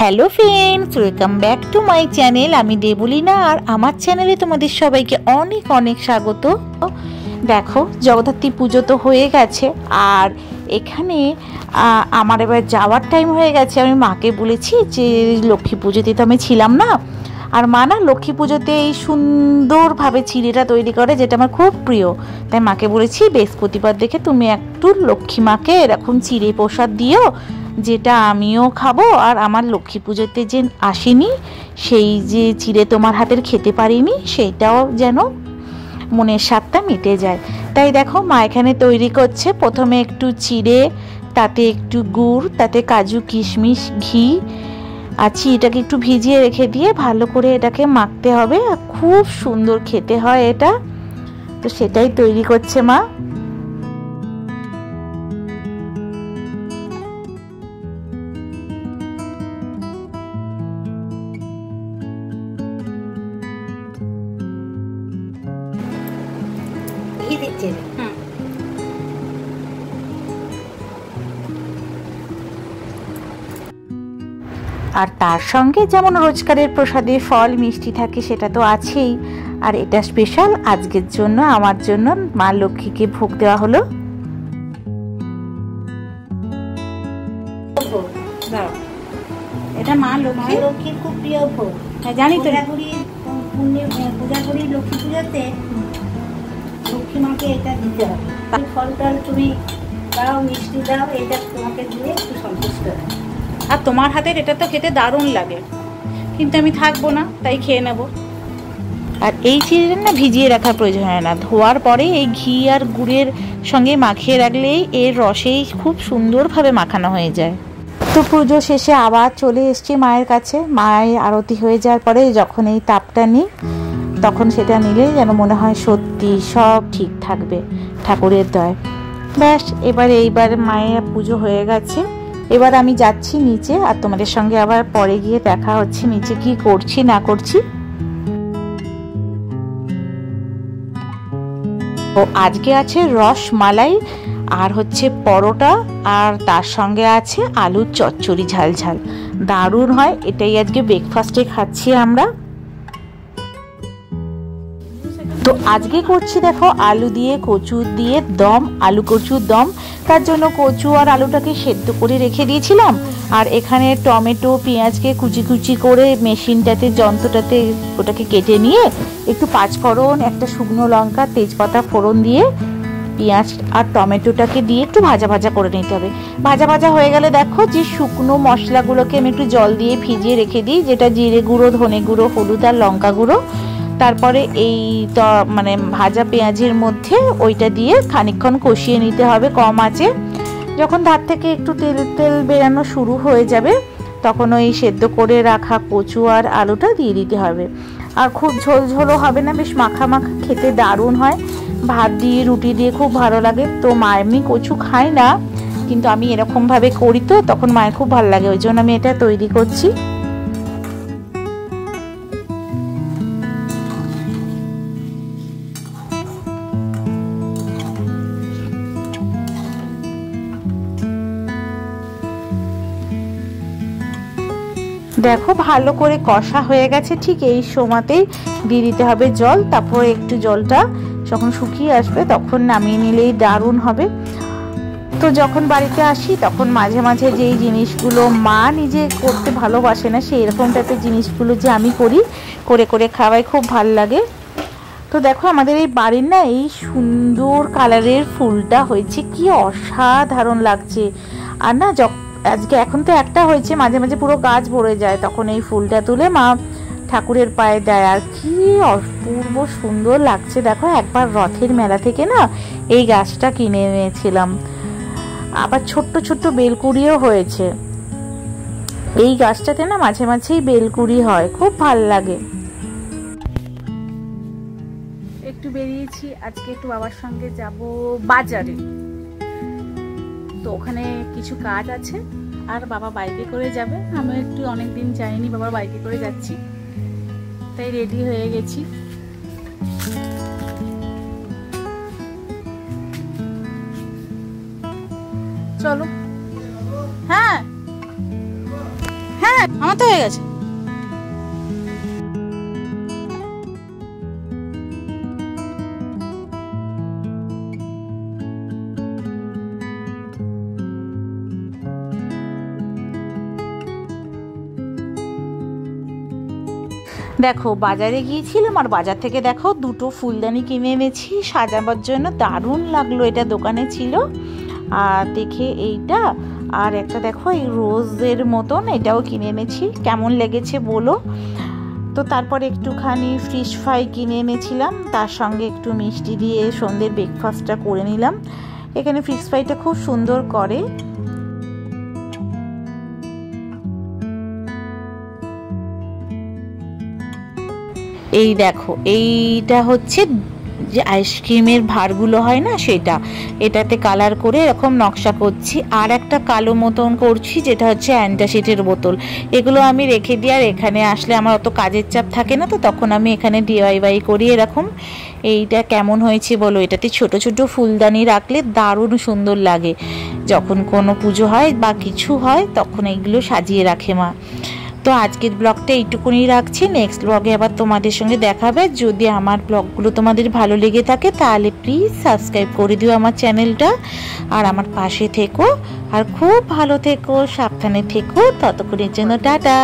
Hello friends, welcome back to my channel. আমি দেবলীনা, আর আমার চ্যানেলে তোমাদের সবাইকে অনেক অনেক স্বাগত। দেখো, জগদ্ধাত্রী পুজো তো হয়ে গেছে, আর এখানে আমার এবার যাওয়ার টাইম হয়ে গেছে। আমি মাকে বলেছি যে লক্ষ্মী পুজোতে তো আমি ছিলাম না, আর মা না লক্ষ্মী পুজোতে এই সুন্দরভাবে চিড়েটা তৈরি করে, যেটা আমার খুব প্রিয়। তাই মাকে বলেছি বৃহস্পতিবার দেখে তুমি একটু লক্ষ্মী মাকে এরকম চিড়ে প্রসাদ দিও, যেটা আমিও খাবো, আর আমার লক্ষ্মী পুজোতে যে আসেনি সেই যে চিড়ে তোমার হাতের খেতে পারিনি, সেইটাও যেন মনের স্বাদটা মিটে যায়। তাই দেখো মা এখানে তৈরি করছে। প্রথমে একটু চিড়ে, তাতে একটু গুড়, তাতে কাজু কিশমিশ, ঘি আর চিড়েটাকে একটু ভিজিয়ে রেখে দিয়ে ভালো করে এটাকে মাখতে হবে, আর খুব সুন্দর খেতে হয় এটা। তো সেটাই তৈরি করছে মা। আর তার সঙ্গে যেমন রোজকারের প্রসাদে ফল মিষ্টি থাকে, সেটা তো আছেই। আর এটা স্পেশাল আজকের জন্য, আমার জন্য মা লক্ষ্মীকে ভোগ দেওয়া হলো। এটা মা লক্ষ্মীর খুব প্রিয় ভোগ। হ্যাঁ জানি তো, পূজা করি লক্ষ্মী পূজাতে লক্ষ্মী মাকে এটা দিতে হবে। ফল টল তুমি দাও, মিষ্টি দাও, এটা তোমাকে দিয়ে একটু সন্তুষ্ট হয়। আর তোমার হাতের এটা তো খেতে দারুণ লাগে, কিন্তু আমি থাকবো না, তাই খেয়ে নেব। আর এই চিড়েটা না ভিজিয়ে রাখার প্রয়োজন হয় না, ধোয়ার পরে এই ঘি আর গুড়ের সঙ্গে মাখিয়ে রাখলেই এর রসেই খুব সুন্দরভাবে মাখানো হয়ে যায়। তো পুজো শেষে আবার চলে এসেছি মায়ের কাছে। মায়ের আরতি হয়ে যাওয়ার পরে যখন এই তাপটা নিই, তখন সেটা নিলে যেন মনে হয় সত্যি সব ঠিক থাকবে, ঠাকুরের দয়। ব্যাস, এইবার মায়ের পুজো হয়ে গেছে। এবার আমি যাচ্ছি নিচে, আর তোমাদের সঙ্গে আবার পরে গিয়ে দেখা হচ্ছে নিচে কি করছি না করছি। তো আজকে আছে রসমালাই, আর হচ্ছে পরোটা, আর তার সঙ্গে আছে আলুর চচ্চড়ি ঝাল ঝাল, দারুণ হয়। এটাই আজকে ব্রেকফাস্টে খাচ্ছি আমরা। তো আজকে করছি দেখো আলু দিয়ে কচু দিয়ে দম, আলু কচুর দম। তার জন্য কচু আর আলুটাকে সেদ্ধ করে রেখে দিয়েছিলাম, আর এখানে টমেটো পেঁয়াজকে কুচি কুচি করে মেশিনটাতে, যন্ত্রটাতে ওটাকে কেটে নিয়ে একটু পাঁচফোড়ন, একটা শুকনো লঙ্কা, তেজপাতা ফোড়ন দিয়ে পেঁয়াজ আর টমেটোটাকে দিয়ে একটু ভাজা ভাজা করে নিতে হবে। ভাজা ভাজা হয়ে গেলে দেখো যে শুকনো মশলাগুলোকে আমি একটু জল দিয়ে ভিজিয়ে রেখে দিই, যেটা জিরে গুঁড়ো, ধনে গুঁড়ো, হলুদ আর লঙ্কা গুঁড়ো। তারপরে এই মানে ভাজা পেঁয়াজের মধ্যে ওইটা দিয়ে খানিকক্ষণ কষিয়ে নিতে হবে কম আঁচে। যখন ধার থেকে একটু তেল তেল বেরানো শুরু হয়ে যাবে, তখন ওই সেদ্ধ করে রাখা কচু আর আলুটা দিয়ে দিতে হবে। আর খুব ঝোল ঝোলও হবে না, বেশ মাখা মাখা, খেতে দারুণ হয়। ভাত দিয়ে, রুটি দিয়ে খুব ভালো লাগে। তো মা এমনি কচু খায় না, কিন্তু আমি এরকমভাবে করি তো তখন মায়ের খুব ভালো লাগে, ওই জন্য আমি এটা তৈরি করছি। দেখো ভালো করে কষা হয়ে গেছে, ঠিক এই সময়তেই দিয়ে দিতে হবে জল। তারপর একটু জলটা যখন শুকিয়ে আসবে তখন নামিয়ে নিলেই দারুণ হবে। তো যখন বাড়িতে আসি তখন মাঝে মাঝে যেই জিনিসগুলো মা নিজে করতে ভালোবাসে না, সেই রকম টাইপের জিনিসগুলো যে আমি করি, করে করে খাওয়াই, খুব ভাল লাগে। তো দেখো আমাদের এই বাড়ির না এই সুন্দর কালারের ফুলটা হয়েছে, কি অসাধারণ লাগছে। আর না আজকে এখন তো একটা হয়েছে, মাঝে মাঝে পুরো গাছ ভরে যায়, তখন এই ফুলটা তুলে মা ঠাকুরের পায়ে দেয়, আর কি অপূর্ব সুন্দর লাগছে। দেখো একবার রথের মেলা থেকে না এই গাছটা কিনে এনেছিলাম, আবার ছোট্ট ছোট্ট বেলকুড়িও হয়েছে। এই গাছটাতে না মাঝে মাঝেই বেলকুড়ি হয়, খুব ভাল লাগে। একটু বেরিয়েছি আজকে, একটু বাবার সঙ্গে যাব বাজারে। তো ওখানে কিছু কাজ আছে, আর বাবা বাইকে করে যাবে, আমি একটু অনেকদিন যাইনি, বাবা বাইকে করে যাচ্ছি, তাই রেডি হয়ে গেছি। চলো। হ্যাঁ হ্যাঁ আমার তো হয়ে গেছে। দেখো বাজারে গিয়েছিলাম আর বাজার থেকে দেখো দুটো ফুলদানি কিনে এনেছি সাজাবার জন্য, দারুণ লাগলো, এটা দোকানে ছিল। আর দেখে এইটা আর একটা দেখো এই রোজের মতন এটাও কিনে এনেছি, কেমন লেগেছে বলো। তো তারপর একটুখানি ফিশ ফ্রাই কিনে এনেছিলাম, তার সঙ্গে একটু মিষ্টি দিয়ে সন্ধ্যের ব্রেকফাস্টটা করে নিলাম। এখানে ফিশ ফ্রাইটা খুব সুন্দর করে। এই দেখো এইটা হচ্ছে যে আইসক্রিমের ভাঁড়গুলো হয় না সেটা, এটাতে কালার করে এরকম নকশা করছি। আর একটা কালো মতন করছি যেটা হচ্ছে অ্যান্টাসিডের বোতল। এগুলো আমি রেখে দিই, আর এখানে আসলে আমার অত কাজের চাপ থাকে না, তো তখন আমি এখানে ডিআইওয়াই করি এরকম। এইটা কেমন হয়েছে বলো, এটাতে ছোট ছোট ফুলদানি রাখলে দারুণ সুন্দর লাগে। যখন কোনো পুজো হয় বা কিছু হয় তখন এইগুলো সাজিয়ে রাখে মা। তো আজকের ব্লগটা এইটুকুনি রাখছি, নেক্সট ব্লগে আবার তোমাদের সঙ্গে দেখাবে। যদি আমার ব্লগগুলো তোমাদের ভালো লেগে থাকে তাহলে প্লিজ সাবস্ক্রাইব করে দিও আমার চ্যানেলটা, আর আমার পাশে থেকো, আর খুব ভালো থেকো, সাবধানে থেকো। ততক্ষণের জন্য টাটা।